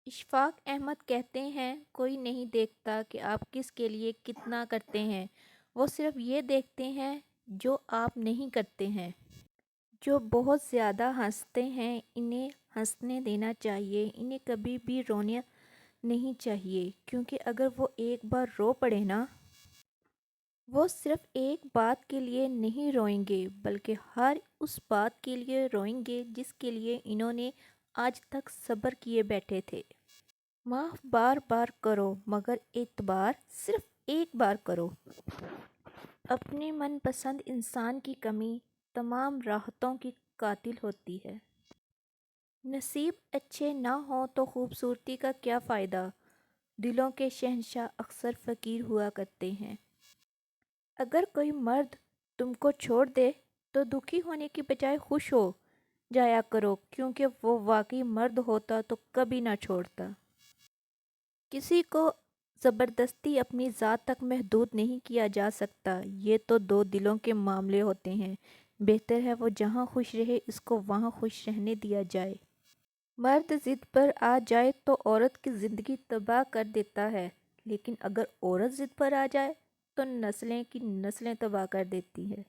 اشفاق احمد کہتے ہیں کوئی نہیں دیکھتا کہ آپ کس کے لیے کتنا کرتے ہیں، وہ صرف یہ دیکھتے ہیں جو آپ نہیں کرتے ہیں۔ جو بہت زیادہ ہنستے ہیں انہیں ہنسنے دینا چاہیے، انہیں کبھی بھی رونا نہیں چاہیے، کیونکہ اگر وہ ایک بار رو پڑے نا، وہ صرف ایک بات کے لیے نہیں روئیں گے بلکہ ہر اس بات کے لیے روئیں گے جس کے لیے انہوں نے آج تک صبر کیے بیٹھے تھے۔ معاف بار بار کرو مگر اعتبار صرف ایک بار کرو۔ اپنے من پسند انسان کی کمی تمام راحتوں کی قاتل ہوتی ہے۔ نصیب اچھے نہ ہوں تو خوبصورتی کا کیا فائدہ؟ دلوں کے شہنشاہ اکثر فقیر ہوا کرتے ہیں۔ اگر کوئی مرد تم کو چھوڑ دے تو دکھی ہونے کی بجائے خوش ہو جایا کرو، کیونکہ وہ واقعی مرد ہوتا تو کبھی نہ چھوڑتا۔ کسی کو زبردستی اپنی ذات تک محدود نہیں کیا جا سکتا، یہ تو دو دلوں کے معاملے ہوتے ہیں۔ بہتر ہے وہ جہاں خوش رہے اس کو وہاں خوش رہنے دیا جائے۔ مرد ضد پر آ جائے تو عورت کی زندگی تباہ کر دیتا ہے، لیکن اگر عورت ضد پر آ جائے تو نسلیں کی نسلیں تباہ کر دیتی ہے۔